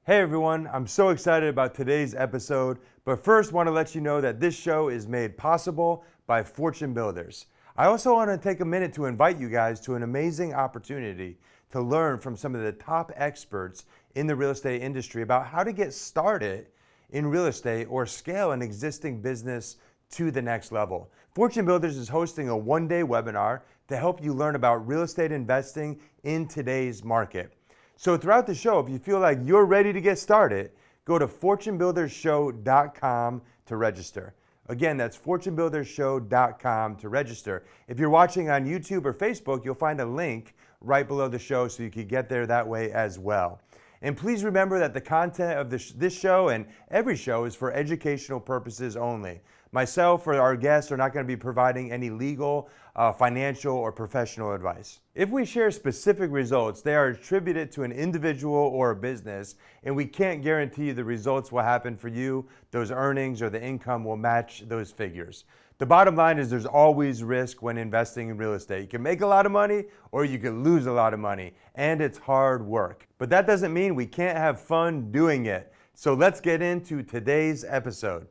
Hey everyone, I'm so excited about today's episode, but first want to let you know that this show is made possible by Fortune Builders. I also want to take a minute to invite you guys to an amazing opportunity to learn from some of the top experts in the real estate industry about how to get started in real estate or scale an existing business to the next level. Fortune Builders is hosting a one-day webinar to help you learn about real estate investing in today's market. So throughout the show, if you feel like you're ready to get started, go to FortuneBuildersShow.com to register. Again, that's FortuneBuildersShow.com to register. If you're watching on YouTube or Facebook, you'll find a link right below the show so you can get there that way as well. And please remember that the content of this show and every show is for educational purposes only. Myself or our guests are not going to be providing any legal, financial, or professional advice. If we share specific results, they are attributed to an individual or a business, and we can't guarantee the results will happen for you, those earnings or the income will match those figures. The bottom line is there's always risk when investing in real estate. You can make a lot of money or you can lose a lot of money, and it's hard work. But that doesn't mean we can't have fun doing it. So let's get into today's episode.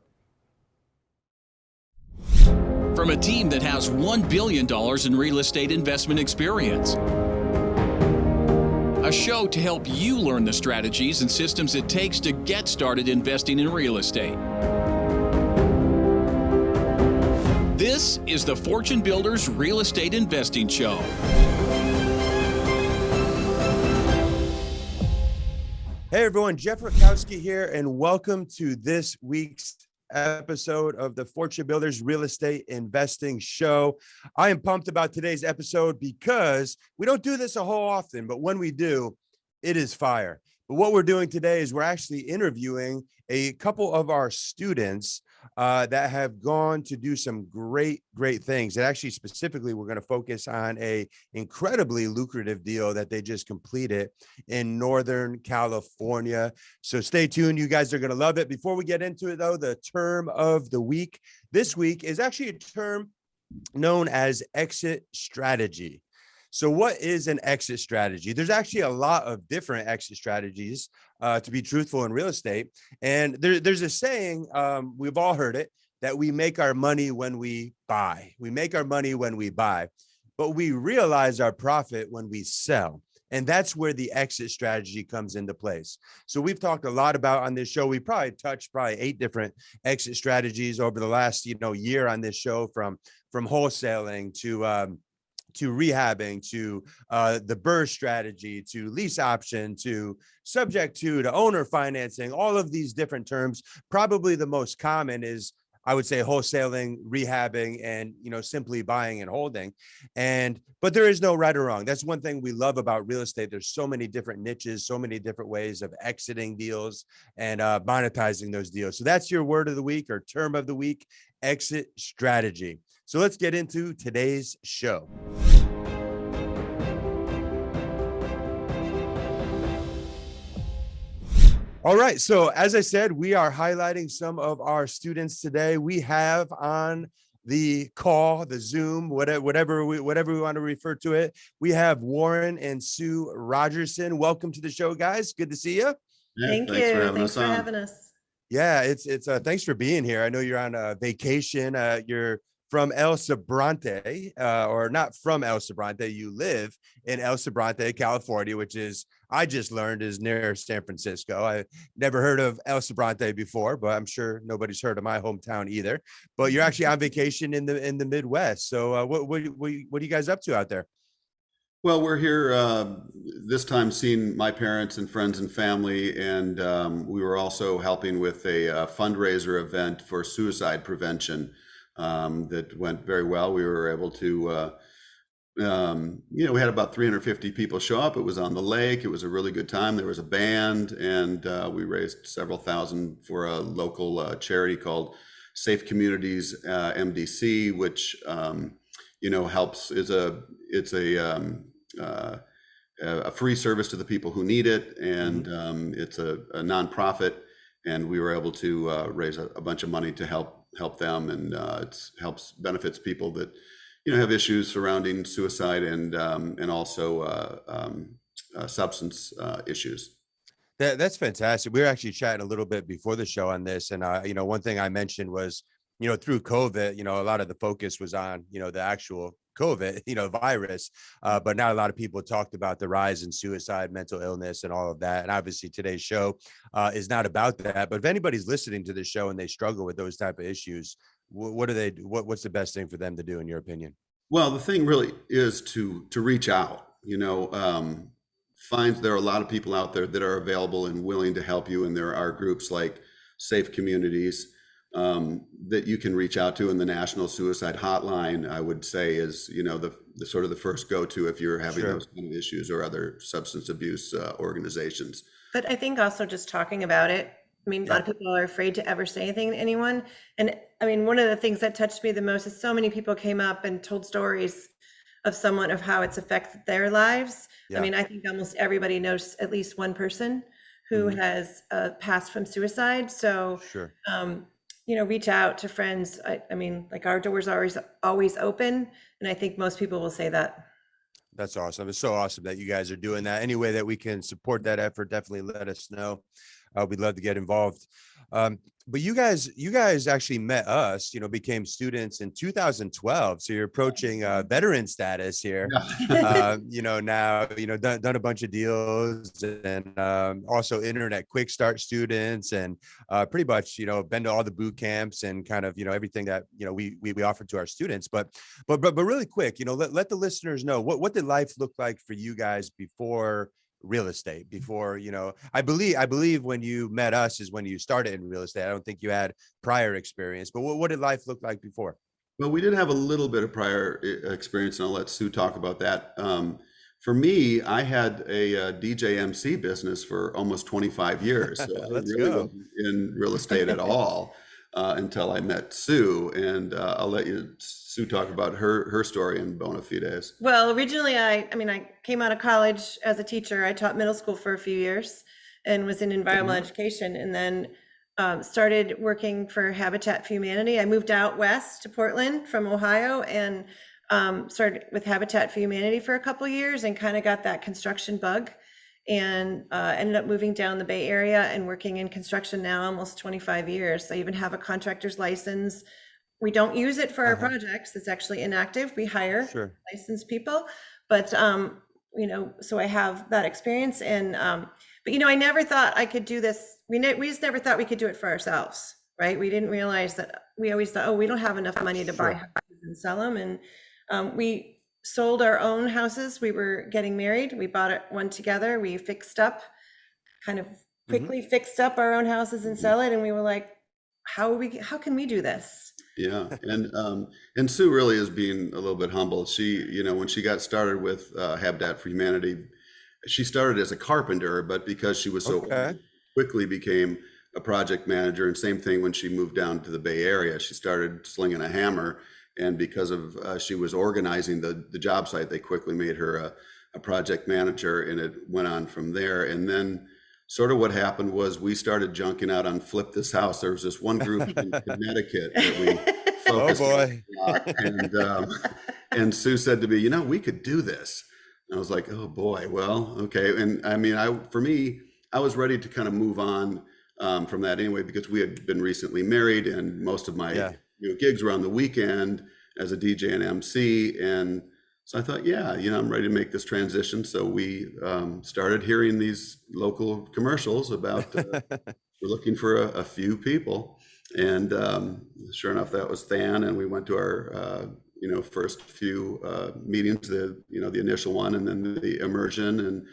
From a team that has $1 billion in real estate investment experience. A show to help you learn the strategies and systems it takes to get started investing in real estate. This is the Fortune Builders Real Estate Investing Show. Hey everyone, Jeff Rakowski here, and welcome to this week's episode of the Fortune Builders Real Estate Investing Show. I am pumped about today's episode because we don't do this a whole often, but when we do, it is fire. But what we're doing today is we're actually interviewing a couple of our students that have gone to do some great things. And actually, specifically, we're going to focus on a incredibly lucrative deal that they just completed in Northern California. So stay tuned. You guys are going to love it. Before we get into it, though, the term of the week this week is actually a term known as exit strategy. So what is an exit strategy? There's actually a lot of different exit strategies, to be truthful, in real estate. And there's a saying, we've all heard it, that we make our money when we buy. We make our money when we buy, but we realize our profit when we sell. And that's where the exit strategy comes into place. So we've talked a lot about on this show. We probably touched 8 different exit strategies over the last year on this show, from wholesaling to rehabbing, to the burst strategy, to lease option, to subject to owner financing, all of these different terms. Probably the most common is, I would say, wholesaling, rehabbing, and simply buying and holding. But there is no right or wrong. That's one thing we love about real estate. There's so many different niches, so many different ways of exiting deals and monetizing those deals. So that's your word of the week or term of the week: exit strategy. So let's get into today's show. All right. So as I said, we are highlighting some of our students today. We have on the call, the Zoom, whatever we want to refer to it, we have Warren and Sue Rodgerson. Welcome to the show, guys. Good to see you. Yeah, Thanks for having us. Yeah, it's thanks for being here. I know you're on a vacation. You're from El Sobrante, or not from El Sobrante. You live in El Sobrante, California, which is, I just learned, is near San Francisco. I never heard of El Sobrante before, but I'm sure nobody's heard of my hometown either. But you're actually on vacation in the Midwest. So what are you guys up to out there? Well, we're here this time seeing my parents and friends and family, and we were also helping with a fundraiser event for suicide prevention that went very well. We were able to, we had about 350 people show up. It was on the lake. It was a really good time. There was a band, and we raised several thousand for a local charity called Safe Communities MDC, which helps. It's a free service to the people who need it, and it's a nonprofit. And we were able to raise a bunch of money to help them, and it benefits people that have issues surrounding suicide and also substance issues. That's fantastic. We were actually chatting a little bit before the show on this, and one thing I mentioned was, through COVID, a lot of the focus was on, the actual COVID, virus, but not a lot of people talked about the rise in suicide, mental illness, and all of that. And obviously, today's show is not about that. But if anybody's listening to this show and they struggle with those type of issues, what do they? What's the best thing for them to do, in your opinion? Well, the thing really is to reach out. Find there are a lot of people out there that are available and willing to help you, and there are groups like Safe Communities that you can reach out to, and the National Suicide Hotline, I would say, is the sort of the first go-to if you're having those kind of issues, or other substance abuse organizations. But I think also just talking about it. I mean, a lot of people are afraid to ever say anything to anyone. And I mean, one of the things that touched me the most is so many people came up and told stories of someone, of how it's affected their lives. I mean, I think almost everybody knows at least one person who has passed from suicide. So, reach out to friends. I mean, like, our doors are always open. And I think most people will say that. That's awesome. It's so awesome that you guys are doing that. Any way that we can support that effort, definitely let us know. We'd love to get involved. But you guys actually met us, became students in 2012. So you're approaching veteran status here. Now, done a bunch of deals, and also internet quick start students, and pretty much, been to all the boot camps and kind of, everything that, we offer to our students. But really quick, let the listeners know what did life look like for you guys before real estate, before, I believe when you met us is when you started in real estate. I don't think you had prior experience, but what did life look like before? Well, we did have a little bit of prior experience, and I'll let Sue talk about that. For me, I had a DJ MC business for almost 25 years. So I really wasn't in real estate at all until I met Sue. And I'll let Sue talk about her story in bona fides. Well, originally, I came out of college as a teacher. I taught middle school for a few years and was in environmental education, and then started working for Habitat for Humanity. I moved out west to Portland from Ohio, and started with Habitat for Humanity for a couple of years, and kind of got that construction bug, and ended up moving down the Bay Area and working in construction now almost 25 years. I even have a contractor's license. We don't use it for our projects. It's actually inactive. We hire licensed people, but so I have that experience. And but I never thought I could do this. We just never thought we could do it for ourselves, right? We didn't realize that. We always thought, we don't have enough money to buy houses and sell them. And we sold our own houses. We were getting married. We bought one together. We fixed up, kind of quickly fixed up our own houses and sell it. And we were like, how can we do this? Yeah. And Sue really is being a little bit humble. She, when she got started with Habitat for Humanity, she started as a carpenter, but because she was so quickly became a project manager. And same thing when she moved down to the Bay Area, she started slinging a hammer. And because of she was organizing the job site, they quickly made her a project manager, and it went on from there. And then sort of what happened was we started junking out on Flip This House. There was this one group in Connecticut that we focused on. And Sue said to me, we could do this. And I was like, oh boy, well, okay. And I mean, for me, I was ready to kind of move on from that anyway, because we had been recently married, and most of my gigs were on the weekend as a DJ and MC. And so I thought, I'm ready to make this transition. So we started hearing these local commercials about we're looking for a few people. And sure enough, that was Than. And we went to our, first few meetings, the initial one, and then the immersion, and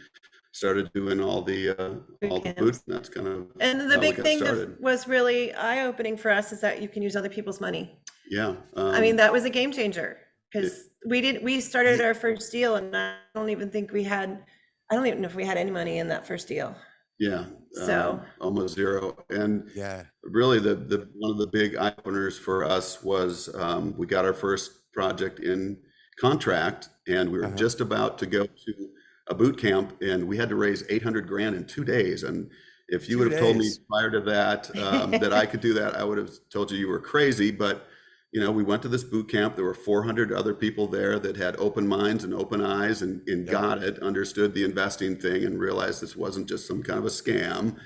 started doing all the boots. And that's kind of and the big thing that was really eye-opening for us is that you can use other people's money. Yeah. I mean, that was a game changer, because we started our first deal, and I don't even know if we had any money in that first deal. Yeah. So almost zero. And really the one of the big eye openers for us was we got our first project in contract, and we were just about to go to a boot camp, and we had to raise $800,000 in 2 days. And if you would have told me prior to that that I could do that, I would have told you were crazy. But we went to this boot camp. There were 400 other people there that had open minds and open eyes and got it, understood the investing thing, and realized this wasn't just some kind of a scam.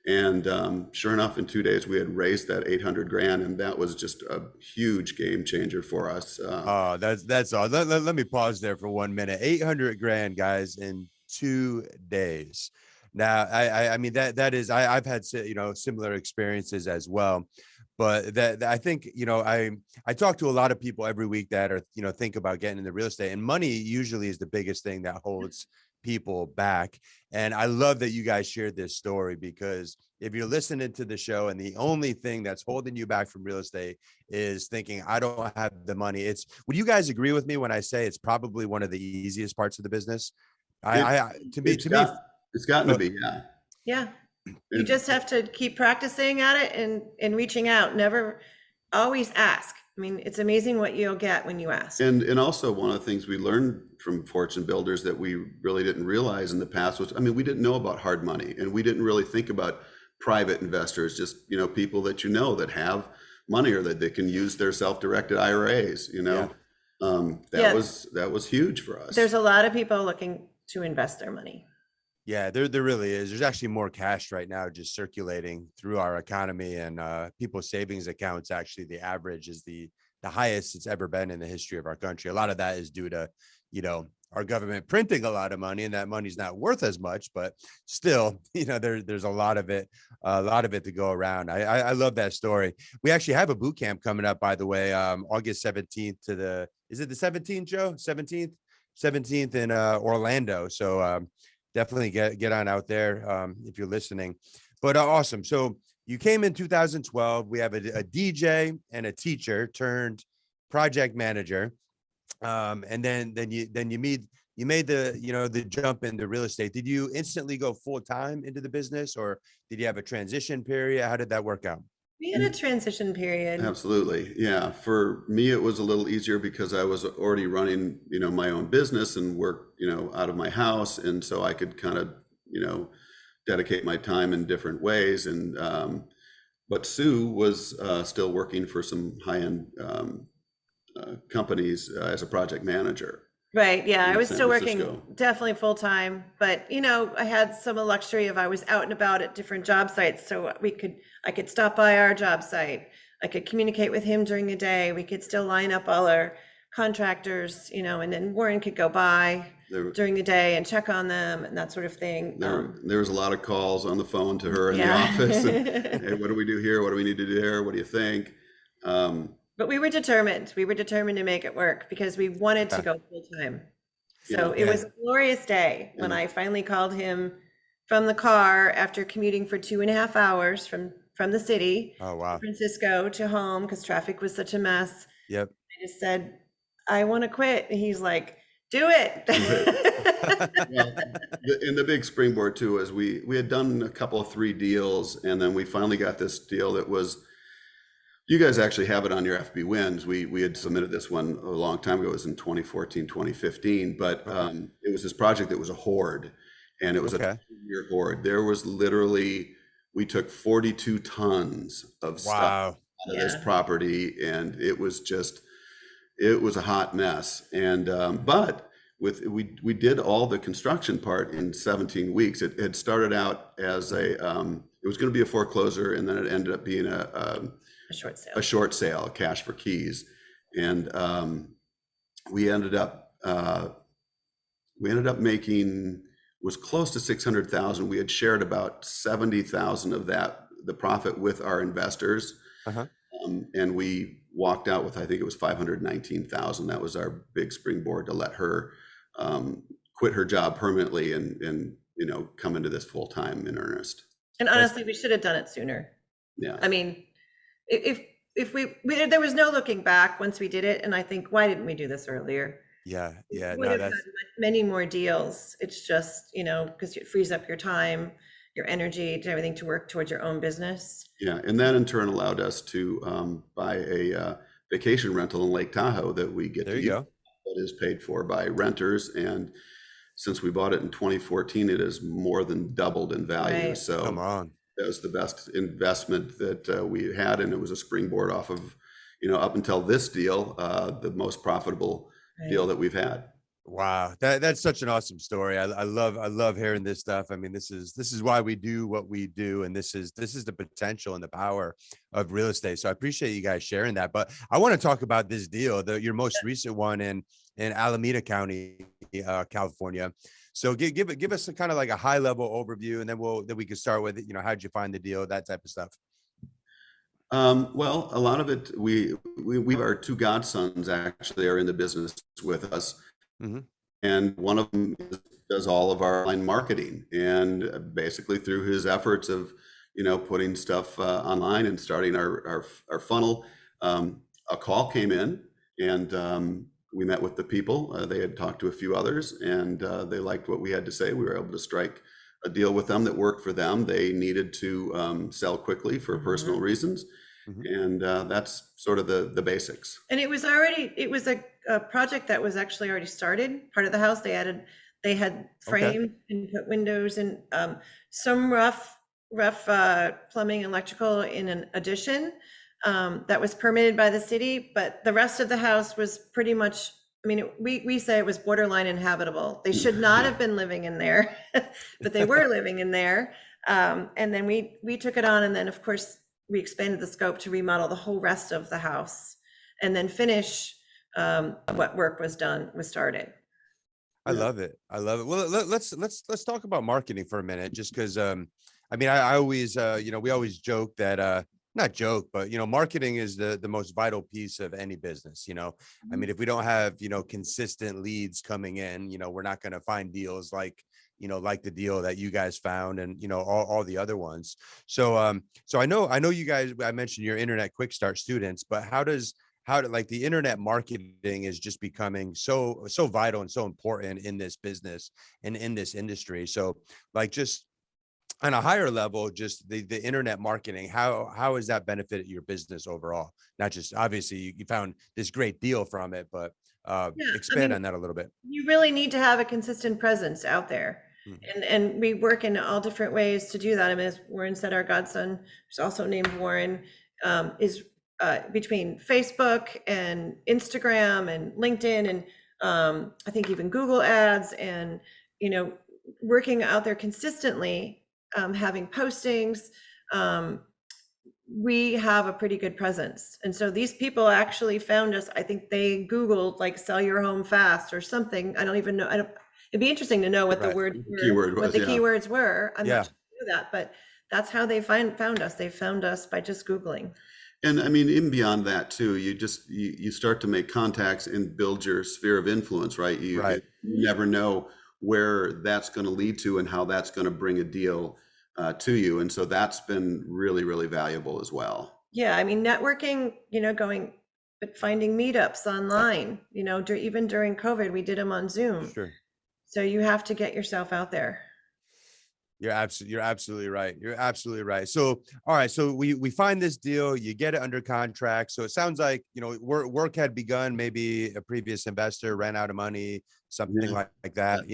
And sure enough, in 2 days, we had raised that 800 grand, and that was just a huge game changer for us. That's all. Let me pause there for 1 minute. 800 grand, guys, in 2 days. Now, I mean, that is, I've had, similar experiences as well. But that I think, I talk to a lot of people every week that are, think about getting into real estate, and money usually is the biggest thing that holds people back. And I love that you guys shared this story, because if you're listening to the show and the only thing that's holding you back from real estate is thinking, I don't have the money, would you guys agree with me when I say it's probably one of the easiest parts of the business? It's gotten to be, yeah. Yeah. You just have to keep practicing at it and reaching out. Never, always ask. I mean, it's amazing what you'll get when you ask. And also, one of the things we learned from Fortune Builders that we really didn't realize in the past was, we didn't know about hard money, and we didn't really think about private investors, just, people that that have money, or that they can use their self-directed IRAs, That was huge for us. There's a lot of people looking to invest their money. Yeah, there really is. There's actually more cash right now just circulating through our economy, and people's savings accounts. Actually, the average is the highest it's ever been in the history of our country. A lot of that is due to, our government printing a lot of money, and that money's not worth as much, but still, there's a lot of it to go around. I love that story. We actually have a boot camp coming up, by the way, August 17th is it the 17th, Joe? 17th in Orlando. So definitely get on out there if you're listening. But awesome. So you came in 2012. We have a DJ and a teacher turned project manager. And then you made the jump into real estate. Did you instantly go full time into the business, or did you have a transition period? How did that work out? We had a transition period. Absolutely. Yeah. For me, it was a little easier because I was already running, my own business and work, out of my house. And so I could kind of, dedicate my time in different ways. And, but Sue was still working for some high-end companies as a project manager. Right. Yeah. I was still working definitely full time, but I had some luxury of I was out and about at different job sites. So I could stop by our job site. I could communicate with him during the day. We could still line up all our contractors, and then Warren could go by during the day and check on them and that sort of thing. There was a lot of calls on the phone to her in the office. And, hey, what do we do here? What do we need to do there? What do you think? But we were determined. We were determined to make it work because we wanted to go full time. So it was a glorious day when I finally called him from the car after commuting for 2.5 hours from the city, San Francisco to home because traffic was such a mess. Yep. I just said, I want to quit. And he's like, do it. And the big springboard too is we had done a couple of 3 deals, and then we finally got this deal that was, you guys actually have it on your FB wins. We had submitted this one a long time ago. It was in 2014, 2015, but it was this project that was a hoard, and it was a 2-year hoard. There was literally, we took 42 tons of stuff out of this property, and it was a hot mess. And but we did all the construction part in 17 weeks. It had started out as it was going to be a foreclosure, and then it ended up being a short sale, cash for keys. And we ended up making, was close to 600,000. We had shared about 70,000 of that, the profit, with our investors. And we walked out with, I think it was 519,000. That was our big springboard to let her quit her job permanently and come into this full time in earnest. And honestly, we should have done it sooner. Yeah. I mean, if we there was no looking back once we did it, and I think, why didn't we do this earlier? Yeah. We would have done many more deals. It's just, because it frees up your time, your energy, to everything to work towards your own business. Yeah, and that in turn allowed us to buy a vacation rental in Lake Tahoe that we get to use. That is paid for by renters, and since we bought it in 2014, it has more than doubled in value. Right. So come on. That was the best investment that we had, and it was a springboard off of, up until this deal, the most profitable deal that we've had. Wow, that's such an awesome story. I love hearing this stuff. I mean, this is why we do what we do, and this is the potential and the power of real estate. So I appreciate you guys sharing that. But I want to talk about this deal, your most recent one in Alameda County, California. So give us a kind of like a high level overview, and then we can start with it. How'd you find the deal, that type of stuff. Well, a lot of it, we our two godsons actually are in the business with us. Mm-hmm. And one of them does all of our online marketing, and basically through his efforts of, putting stuff online and starting our funnel, a call came in, and we met with the people. They had talked to a few others, and they liked what we had to say. We were able to strike a deal with them that worked for them. They needed to sell quickly for personal reasons. And that's sort of the basics. And it was a project that was actually already started. Part of the house, they had framed and put windows and some rough plumbing and electrical in an addition that was permitted by the city, but the rest of the house was pretty much, I mean, we say it was borderline inhabitable. They should not have been living in there, but they were living in there. And then we took it on, and then of course we expanded the scope to remodel the whole rest of the house and then finish what work was started. I love it. Well, let's talk about marketing for a minute, just because I mean, I always we always joke that not joke, but marketing is the most vital piece of any business. I mean, if we don't have consistent leads coming in, we're not going to find deals like like the deal that you guys found, and all the other ones. So so I know you guys, I mentioned your internet quick start students, but how do like the internet marketing is just becoming so vital and so important in this business and in this industry. So like, just on a higher level, just the internet marketing, how has that benefited your business overall? Not just, obviously you found this great deal from it, but expand on that a little bit. You really need to have a consistent presence out there. And we work in all different ways to do that. I mean, as Warren said, our godson, who's also named Warren, is between Facebook and Instagram and LinkedIn and I think even Google ads, and working out there consistently, having postings. We have a pretty good presence. And so these people actually found us. I think they Googled like sell your home fast or something. I don't even know. It'd be interesting to know what the keywords were. I'm not sure to do that, but that's how they found us. They found us by just Googling. And I mean, even beyond that too, you start to make contacts and build your sphere of influence, right? You never know where that's going to lead to and how that's going to bring a deal to you. And so that's been really, really valuable as well. Yeah. I mean, networking, but finding meetups online, even during COVID, we did them on Zoom. Sure. So you have to get yourself out there. You're absolutely right. So, all right. So we find this deal, you get it under contract. So it sounds like, work had begun, maybe a previous investor ran out of money, something like that,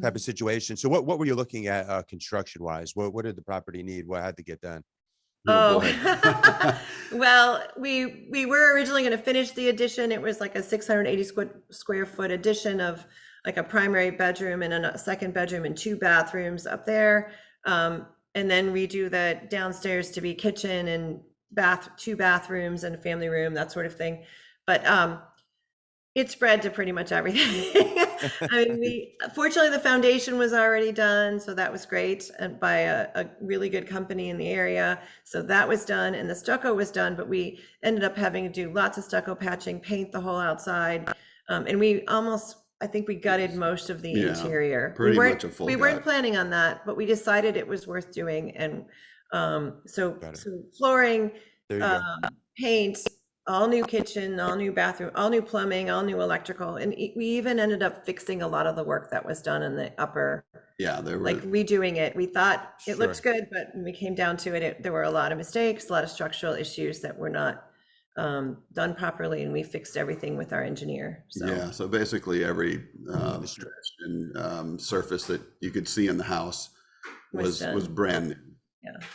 type of situation. So what were you looking at construction wise? What did the property need? What had to get done? Oh, well, we were originally going to finish the addition. It was like a 680 square foot addition of like a primary bedroom and a second bedroom and 2 bathrooms up there. And then redo the downstairs to be kitchen and 2 bathrooms and a family room, that sort of thing. But it spread to pretty much everything. I mean, fortunately the foundation was already done, so that was great, and by a really good company in the area. So that was done, and the stucco was done, but we ended up having to do lots of stucco patching, paint the whole outside, and I think we gutted most of the interior. Pretty much a full We weren't planning on that, but we decided it was worth doing, and so flooring, paint, all new kitchen, all new bathroom, all new plumbing, all new electrical. And we even ended up fixing a lot of the work that was done in the upper, like redoing it. We thought it looked good, but when we came down to it, there were a lot of mistakes, a lot of structural issues that were not done properly. And we fixed everything with our engineer. So. So basically every surface that you could see in the house was brand new. Yeah.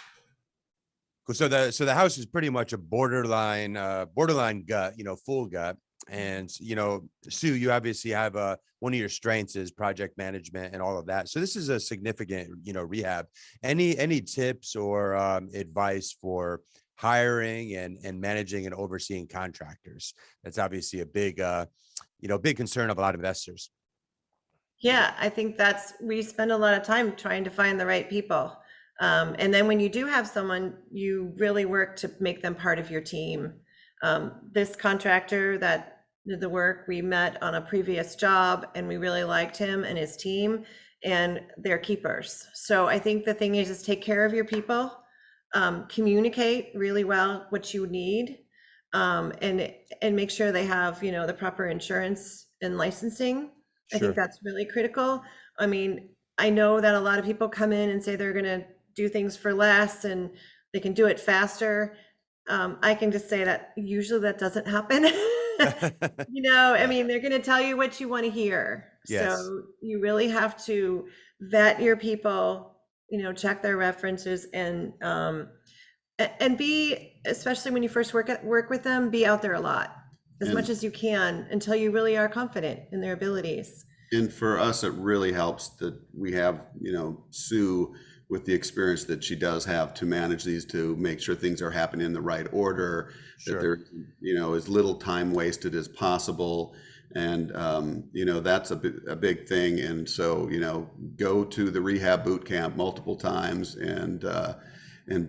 So the house is pretty much a borderline gut, full gut. And, Sue, you obviously have one of your strengths is project management and all of that. So this is a significant, rehab. Any tips or advice for hiring and managing and overseeing contractors? That's obviously a big, big concern of a lot of investors. Yeah, I think we spend a lot of time trying to find the right people. And then when you do have someone, you really work to make them part of your team. This contractor that did the work, we met on a previous job and we really liked him and his team, and they're keepers. So I think the thing is take care of your people, communicate really well what you need, and make sure they have, the proper insurance and licensing. I Sure. think that's really critical. I mean, I know that a lot of people come in and say they're going to do things for less and they can do it faster. I can just say that usually that doesn't happen. I mean, they're going to tell you what you want to hear. Yes. So you really have to vet your people, check their references and be, especially when you first work with them, be out there a lot, as much as you can until you really are confident in their abilities. And for us, it really helps that we have, Sue with the experience that she does have to manage these, to make sure things are happening in the right order, Sure. that there, as little time wasted as possible. And, that's a big thing. And so, go to the rehab boot camp multiple times and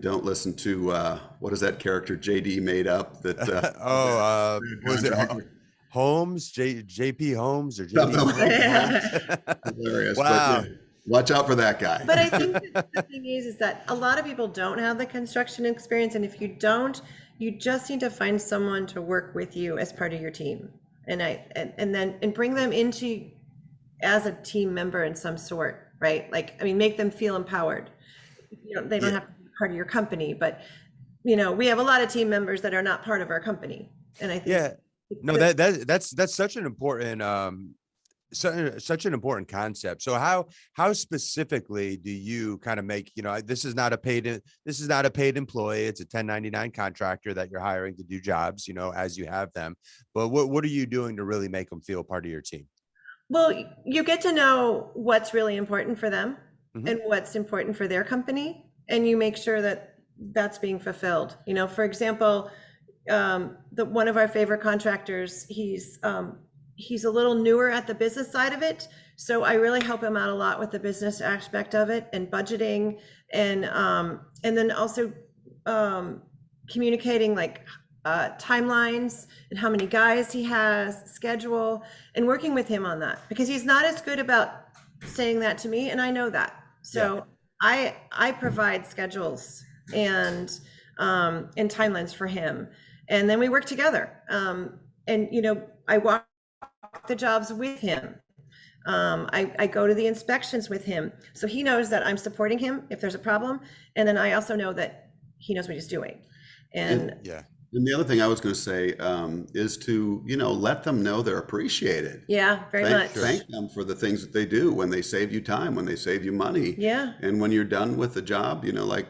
don't listen to, what is that character JD made up that, was it Holmes, JP Holmes or Something JD? like that. Hilarious. Wow. But, yeah, watch out for that guy. But I think that the thing is that a lot of people don't have the construction experience. And if you don't, you just need to find someone to work with you as part of your team. And bring them into as a team member in some sort, right? Make them feel empowered. They don't have to be part of your company, but we have a lot of team members that are not part of our company. And I think that's such an important such an important concept. So how specifically do you kind of make, this is not a paid employee, it's a 1099 contractor that you're hiring to do jobs, as you have them. But what are you doing to really make them feel part of your team? Well, you get to know what's really important for them Mhm. and what's important for their company, and you make sure that that's being fulfilled. For example, one of our favorite contractors, he's a little newer at the business side of it. So I really help him out a lot with the business aspect of it and budgeting and then also communicating timelines and how many guys he has, schedule, and working with him on that, because he's not as good about saying that to me. And I know that. So I provide schedules and timelines for him. And then we work together. I walk the jobs with him. I go to the inspections with him. So he knows that I'm supporting him if there's a problem. And then I also know that he knows what he's doing. And the other thing I was going to say is to, let them know they're appreciated. Yeah, very much. Thank them for the things that they do when they save you time, when they save you money. Yeah. And when you're done with the job, like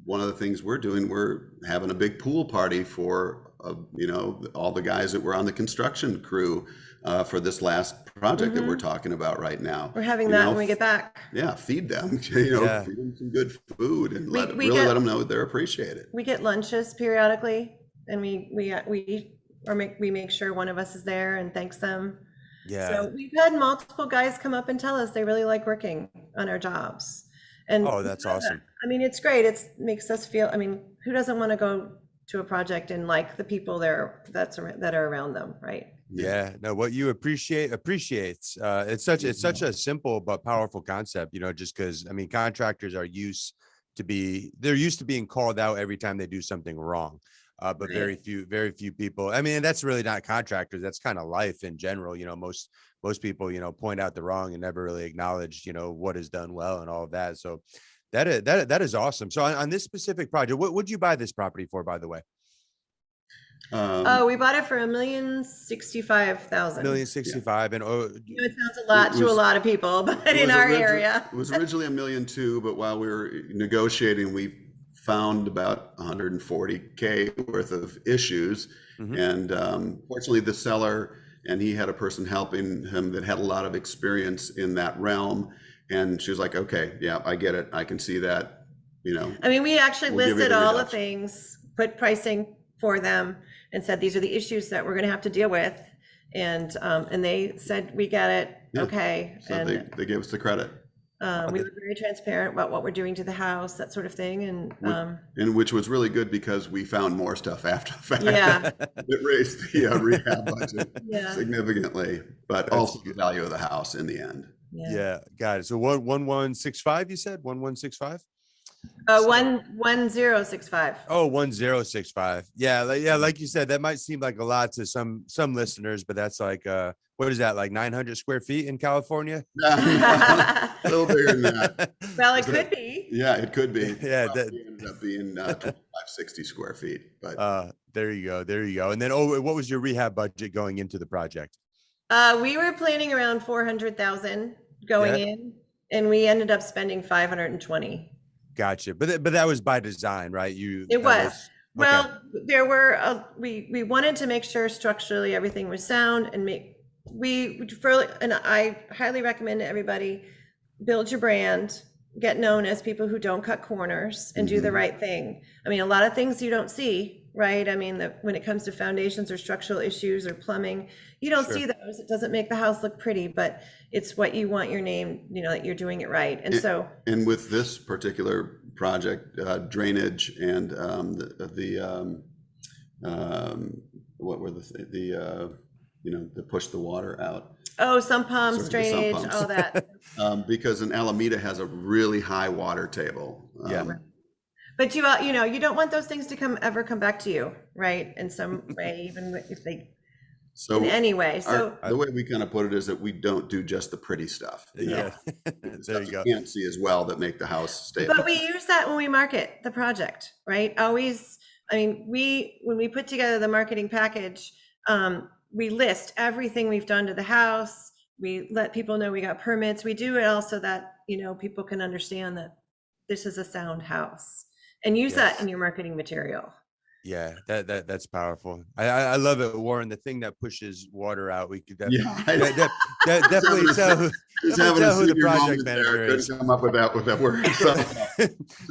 one of the things we're doing, we're having a big pool party for, all the guys that were on the construction crew for this last project that we're talking about right now. We're having that when we get back. Yeah, feed them, feed them some good food and let them know they're appreciated. We get lunches periodically, and we make sure one of us is there and thanks them. Yeah. So we've had multiple guys come up and tell us they really like working on our jobs. And that's awesome. It's great. It makes us feel, who doesn't want to go to a project and like the people that are around them, right? Yeah, no, what you appreciates. It's such a simple but powerful concept, just because contractors are used to being called out every time they do something wrong. But Right. very few people. And that's really not contractors. That's kind of life in general. Most people, point out the wrong and never really acknowledge, what is done well and all of that. So that is awesome. So on this specific project, what would you buy this property for, by the way? We bought it for $1,065,000. $1,065,000. And It sounds a lot to a lot of people, but in our area. It was originally $1.2 million, but while we were negotiating, we found about 140K worth of issues. Mhm. And fortunately, the seller, and he had a person helping him that had a lot of experience in that realm. And she was like, okay, yeah, I get it. I can see that, I mean, we actually we'll give you listed the all the reduction. things, put pricing for them and said, these are the issues that we're gonna have to deal with. And they said, we get it, Yeah. okay. So And they gave us the credit. we were very transparent about what we're doing to the house, that sort of thing. And which was really good because we found more stuff after the fact. Yeah. It raised the rehab budget Yeah. significantly, but also the value of the house in the end. Yeah, got it. So 1165, you said 1165? 1065. Oh, 1065. Yeah, like you said, that might seem like a lot to some listeners, but that's like what is that, like 900 square feet in California? A little bigger than that. Well, it could be. Yeah, it could be. Yeah, It ended up being 2560 square feet. But there you go. And then what was your rehab budget going into the project? We were planning around 400,000 going Yeah. in, and we ended up spending 520. Gotcha. But that was by design, right? It was. Well, okay. there were we wanted to make sure structurally everything was sound, and I highly recommend to everybody, build your brand, get known as people who don't cut corners and do the right thing. I mean, a lot of things you don't see, right? I mean, when it comes to foundations or structural issues or plumbing, you don't see those. It doesn't make the house look pretty, but it's what you want your name, that you're doing it right. And with this particular project, drainage and what were to push the water out. Oh, sump pumps, Sort of the sump drainage, pumps. all that. Because in Alameda has a really high water table. But you don't want those things to ever come back to you, right? In some way, even if they, So in any way. So the way we kind of put it is that we don't do just the pretty stuff. Yeah. The There stuff you go. can't see as well that make the house stable. but we use that when we market the project, right? Always, I mean, when we put together the marketing package, we list everything we've done to the house. We let people know we got permits. We do it also that, people can understand that this is a sound house, and use that in your marketing material. Yeah, that's powerful. I love it, Warren. The thing that pushes water out, we could definitely tell who the project manager is. Couldn't come up with that word.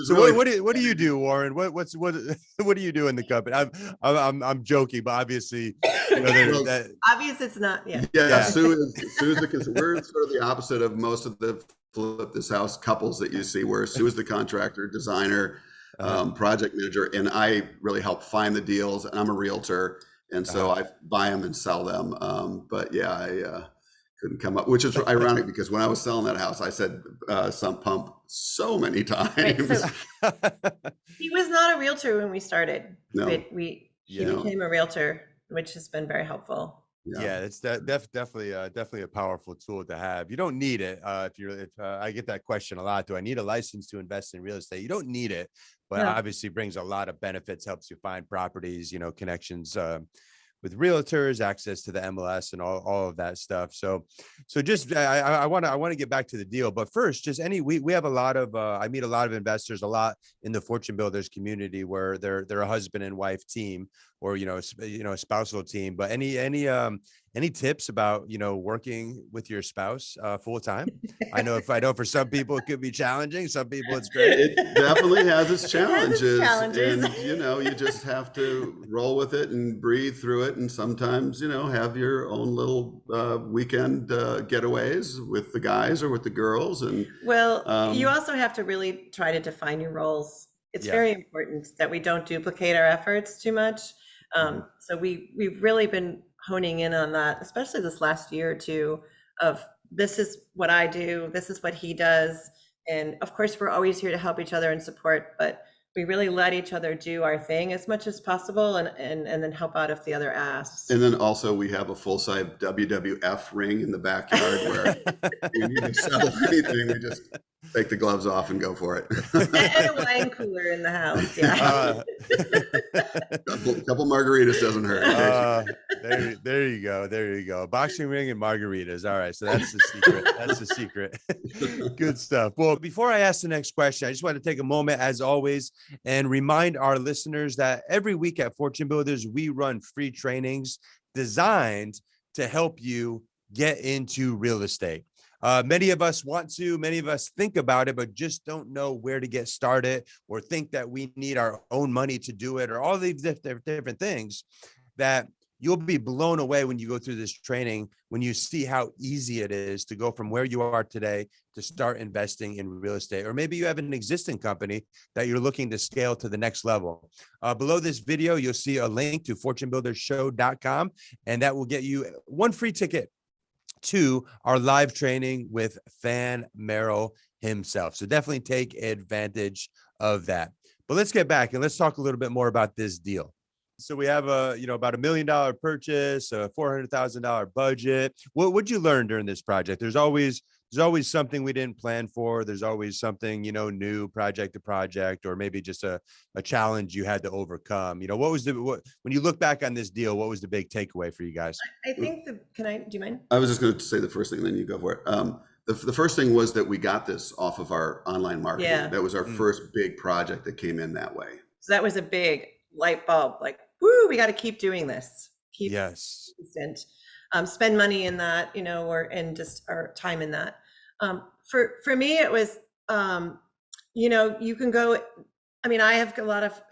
So really, what do you do, Warren? What do you do in the company? I'm joking, but obviously, Obvious, it's not. Yeah. Sue's because we're sort of the opposite of most of the flip this house couples that you see, where Sue is the contractor, designer, project manager, and I really help find the deals, and I'm a realtor, and so I buy them and sell them. But yeah, I couldn't come up, which is ironic because when I was selling that house, I said sump pump so many times. Right, so he was not a realtor when we started. No. He became a realtor, which has been very helpful. Yeah, it's definitely a powerful tool to have. You don't need it. If I get that question a lot, do I need a license to invest in real estate? You don't need it, but obviously brings a lot of benefits, helps you find properties, connections with realtors, access to the MLS and all of that stuff. So just I want to get back to the deal, but first, just we have a lot of I meet a lot of investors a lot in the Fortune Builders community where they're a husband and wife team, or a spousal team. But any tips about working with your spouse full time? I know for some people it could be challenging. Some people it's great. It definitely has its challenges, challenges. and you just have to roll with it and breathe through it, and sometimes have your own little weekend getaways with the guys or with the girls. And you also have to really try to define your roles. It's very important that we don't duplicate our efforts too much. So we've really been honing in on that, especially this last year or two, of this is what I do, this is what he does. And of course, we're always here to help each other and support, but we really let each other do our thing as much as possible, and then help out if the other asks. And then also we have a full-size WWF ring in the backyard where if you need to settle anything, we just Take the gloves off and go for it. And a wine cooler in the house. Yeah. Couple margaritas doesn't hurt. There you go. There you go. Boxing ring and margaritas. All right. So that's the secret. That's the secret. Good stuff. Well, before I ask the next question, I just want to take a moment, as always, and remind our listeners that every week at Fortune Builders, we run free trainings designed to help you get into real estate. Many of us want to, many of us think about it, but just don't know where to get started, or think that we need our own money to do it, or all these different things. That you'll be blown away when you go through this training, when you see how easy it is to go from where you are today to start investing in real estate. Or maybe you have an existing company that you're looking to scale to the next level. Below this video, you'll see a link to FortuneBuildersShow.com, and that will get you one free ticket to our live training with Fan Merrill himself. So definitely take advantage of that. But let's get back and let's talk a little bit more about this deal. So we have about $1 million purchase, a $400,000 budget. What'd you learn during this project? There's always something we didn't plan for. There's always something, new project to project, or maybe just a challenge you had to overcome. What was when you look back on this deal, what was the big takeaway for you guys? I think do you mind? I was just going to say the first thing, then you go for it. The first thing was that we got this off of our online marketing. Yeah. That was our first big project that came in that way. So that was a big light bulb, like, woo, we got to keep doing this. Yes. Consistent. Spend money in that, and just our time in that. For me, it was, you can go, I have a lot of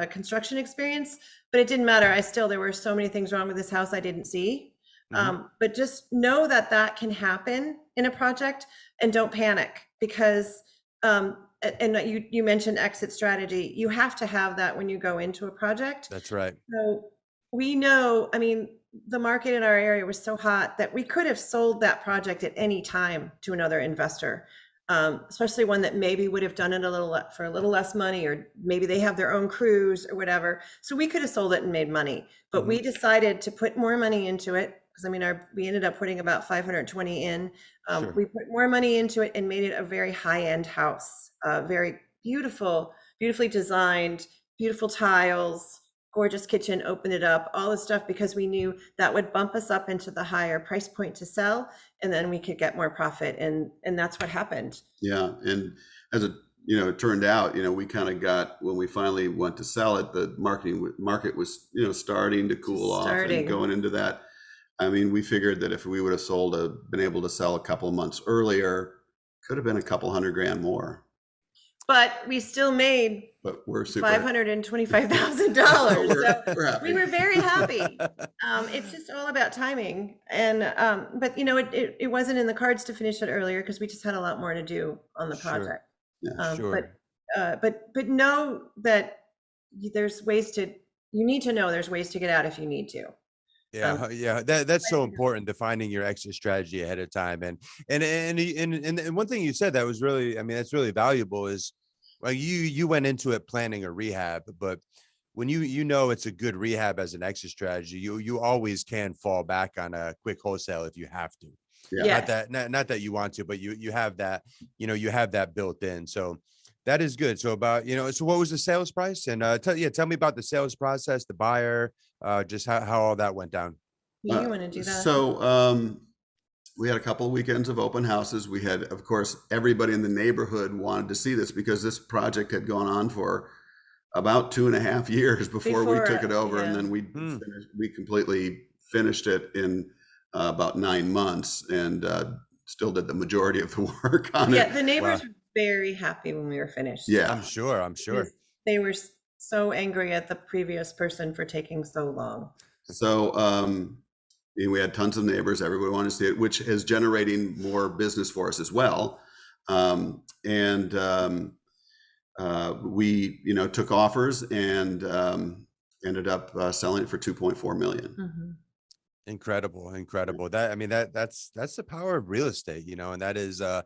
construction experience, but it didn't matter. There were so many things wrong with this house I didn't see. But just know that can happen in a project, and don't panic, because, and you mentioned exit strategy. You have to have that when you go into a project. That's right. So we know, the market in our area was so hot that we could have sold that project at any time to another investor, especially one that maybe would have done it for a little less money, or maybe they have their own crews or whatever. So we could have sold it and made money, but we decided to put more money into it, because we ended up putting about 520 in. Sure. We put more money into it and made it a very high-end house, very beautifully designed, beautiful tiles, gorgeous kitchen, open it up, all this stuff, because we knew that would bump us up into the higher price point to sell, and then we could get more profit. And that's what happened. Yeah. And as it turned out, we kind of got, when we finally went to sell it, the market was, starting to cool off and going into that. We figured that if we would have been able to sell a couple of months earlier, could have been a couple $100,000 more. But we still made $525,000. So we were very happy. It's just all about timing. And but it wasn't in the cards to finish it earlier, because we just had a lot more to do on the project. Sure. But know that there's ways to get out if you need to. Yeah. That's so important, defining your exit strategy ahead of time. And one thing you said that was really, that's really valuable, is like you went into it planning a rehab, but when it's a good rehab as an exit strategy, you always can fall back on a quick wholesale if you have to. Yeah. Not that you want to, but you have that, you have that built in. So that is good. So so what was the sales price? And tell me about the sales process, the buyer, just how all that went down. You want to do that? So we had a couple of weekends of open houses. We had, of course, everybody in the neighborhood wanted to see this, because this project had gone on for about 2.5 years before we took it over. And then we completely finished it in about 9 months, and still did the majority of the work on it. Yeah, the neighbors were very happy when we were finished. Yeah, I'm sure. They were so angry at the previous person for taking so long. So we had tons of neighbors. Everybody wanted to see it, which is generating more business for us as well. We took offers and ended up selling it for $2.4 million. Mm-hmm. Incredible. That's the power of real estate, and that is a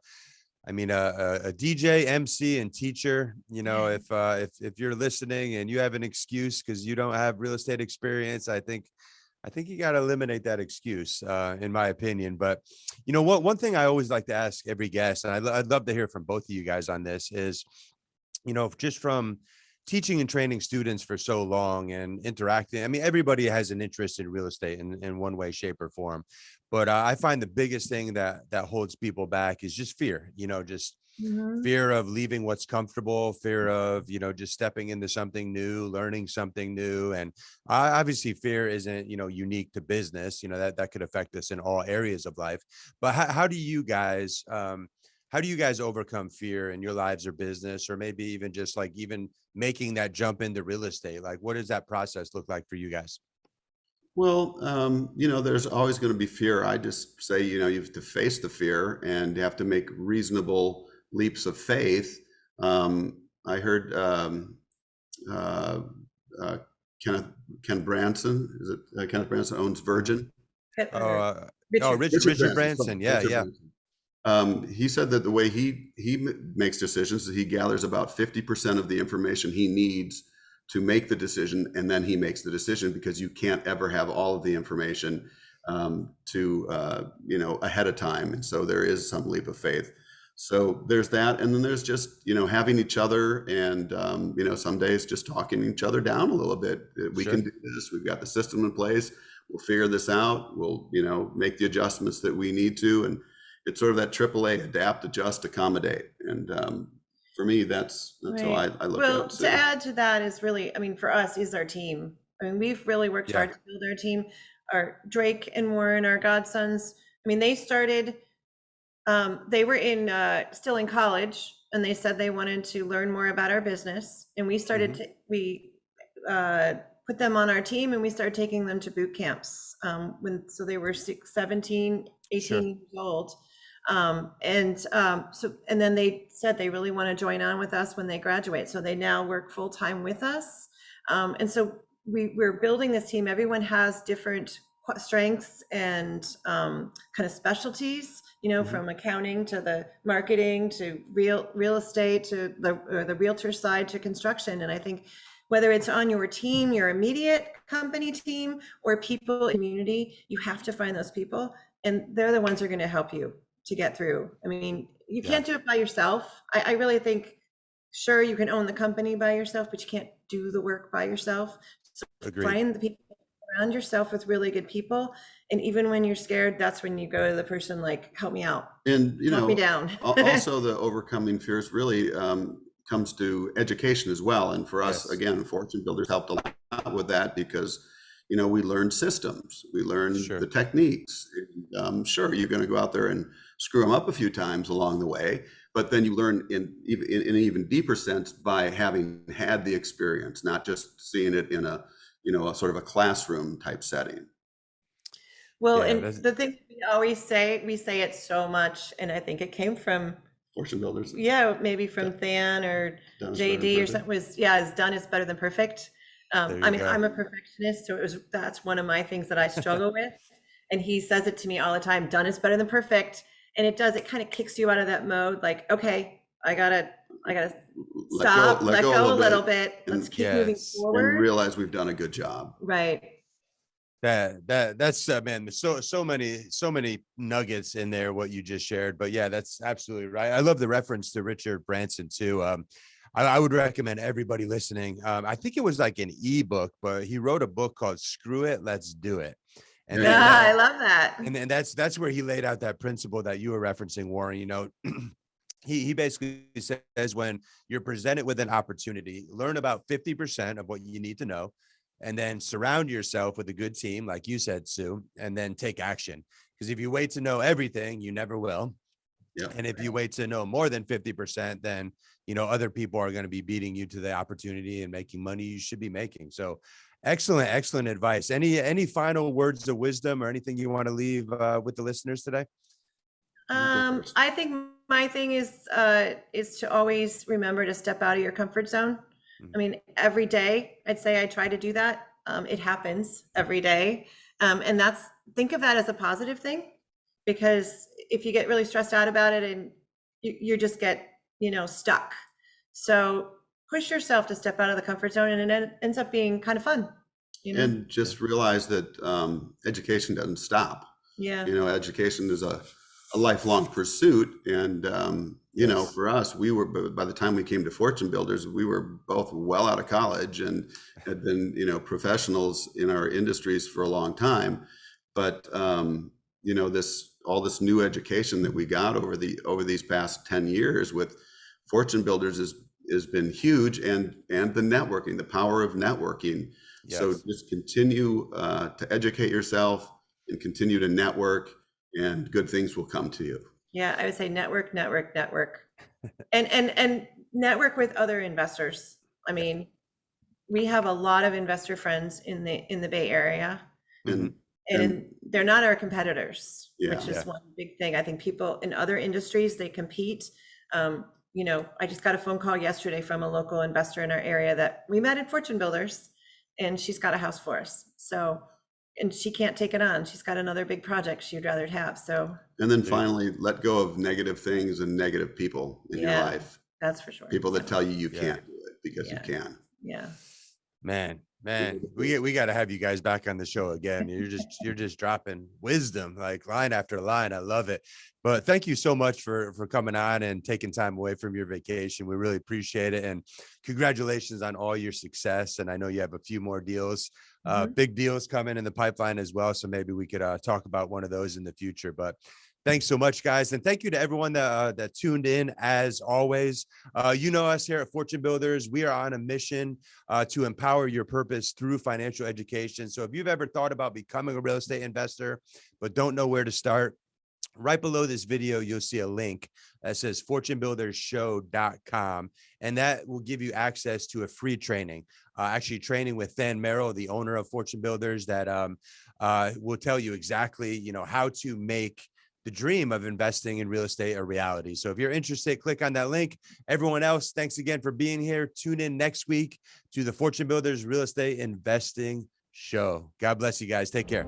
DJ, MC, and teacher. If you're listening and you have an excuse because you don't have real estate experience, I think I think you got to eliminate that excuse, in my opinion. But you know what? One thing I always like to ask every guest, and I'd love to hear from both of you guys on this, is, you know, just from teaching and training students for so long and interacting. I mean, everybody has an interest in real estate in one way, shape, or form. But I find the biggest thing that holds people back is just fear. You know, just Mhm. fear of leaving what's comfortable, fear of, you know, just stepping into something new, learning something new. And obviously fear isn't, you know, unique to business, you know, that could affect us in all areas of life. But how do you guys, how do you guys overcome fear in your lives or business, or maybe even just like even making that jump into real estate? Like, what does that process look like for you guys? Well, you know, there's always going to be fear. I just say, you know, you have to face the fear and you have to make reasonable leaps of faith. I heard uh, uh, Kenneth Ken Branson, is it Kenneth Branson owns Virgin? Uh, oh, Richard. Richard Branson, sorry, Branson. Yeah. Richard Yeah. Branson. He said that the way he makes decisions is he gathers about 50% of the information he needs to make the decision, and then he makes the decision, because you can't ever have all of the information you know, ahead of time. And so there is some leap of faith. So there's that, and then there's just, you know, having each other, and you know, some days just talking each other down a little bit. We Sure. can do this. We've got the system in place. We'll figure this out. We'll, you know, make the adjustments that we need to, and it's sort of that AAA, adapt, adjust, accommodate. And for me, that's how Right. I look Well, at it. to add to that is really, I mean, for us is our team. I mean, we've really worked Yeah. hard to build our team. Our Drake and Warren, our godsons. I mean, they started, they were still in college, and they said they wanted to learn more about our business. And we started Mhm. we put them on our team, and we started taking them to boot camps. So they were 17, 18 Sure. years old. And then they said they really want to join on with us when they graduate. So they now work full time with us. And so we're building this team. Everyone has different strengths and kind of specialties, you know, Mhm. from accounting to the marketing to real estate to the realtor side to construction. And I think whether it's on your team, your immediate company team, or people in the community, you have to find those people, and they're the ones who are going to help you to get through. I mean, you Yeah. can't do it by yourself. I really think, sure, you can own the company by yourself, but you can't do the work by yourself. So Agreed. find the people around yourself with really good people. And even when you're scared, that's when you go to the person like, help me out, And, you talk me know, down. also the overcoming fears really comes to education as well. And for us, Yes. again, Fortune Builders helped a lot with that, because, you know, we learned systems, we learned Sure. the techniques. Sure, you're going to go out there and screw them up a few times along the way, but then you learn in an even deeper sense by having had the experience, not just seeing it in a, you know, a sort of a classroom type setting. Well, Yeah. and the thing we always say, we say it so much, and I think it came from, Fortune Builders. yeah, maybe from Than or Done is better than JD or perfect. something, was, yeah, is done is better than perfect. There I you mean, go. I'm a perfectionist, so that's one of my things that I struggle with. And he says it to me all the time, done is better than perfect. And it does, it kind of kicks you out of that mode, like, okay, I gotta stop, let go a little bit. Let's and, keep moving Yes. and forward. realize we've done a good job. Right. That's man, so many nuggets in there, what you just shared. But yeah, that's absolutely right. I love the reference to Richard Branson too. I would recommend everybody listening. I think it was like an ebook, but he wrote a book called Screw It, Let's Do It. And Yeah, then Yeah, I love that. and then that's where he laid out that principle that you were referencing, Warren. You know, he basically says, when you're presented with an opportunity, learn about 50% of what you need to know, and then surround yourself with a good team, like you said, Sue, and then take action. Because if you wait to know everything, you never will. yeah. And if you wait to know more than 50%, then, you know, other people are going to be beating you to the opportunity and making money you should be making. So excellent advice. Any final words of wisdom or anything you want to leave with the listeners today? first. I think my thing is to always remember to step out of your comfort zone. I mean, every day, I'd say I try to do that. It happens every day. And think of that as a positive thing, because if you get really stressed out about it and you just get, you know, stuck. So push yourself to step out of the comfort zone, and it ends up being kind of fun. And just realize that education doesn't stop. Yeah. Education is a lifelong pursuit. And, for us, by the time we came to Fortune Builders, we were both well out of college and had been, professionals in our industries for a long time. But, all this new education that we got over these past 10 years with Fortune Builders has been huge, and the networking, the power of networking. Yes. So just continue to educate yourself and continue to network, and good things will come to you. Yeah, I would say network, and network with other investors. I mean, we have a lot of investor friends in the Bay Area, and they're not our competitors, which is one big thing. I think people in other industries, they compete. I just got a phone call yesterday from a local investor in our area that we met at Fortune Builders, and she's got a house for us. So, and she can't take it on. She's got another big project she'd rather have. So, and then finally, let go of negative things and negative people in your life. That's for sure. People that tell you can't do it because you can. Yeah. Man, we got to have you guys back on the show again. You're just dropping wisdom, like line after line. I love it. But thank you so much for coming on and taking time away from your vacation. We really appreciate it. And congratulations on all your success. And I know you have a few more deals, big deals coming in the pipeline as well. So maybe we could talk about one of those in the future. But thanks so much, guys. And thank you to everyone that tuned in. As always, us here at Fortune Builders, we are on a mission to empower your purpose through financial education. So if you've ever thought about becoming a real estate investor, but don't know where to start, right below this video, you'll see a link that says FortuneBuildersShow.com, and that will give you access to a free training, actually training with Dan Merrill, the owner of Fortune Builders, that will tell you exactly, how to make the dream of investing in real estate a reality. So if you're interested, click on that link. Everyone else, thanks again for being here. Tune in next week to the Fortune Builders Real Estate Investing Show. God bless you guys. Take care.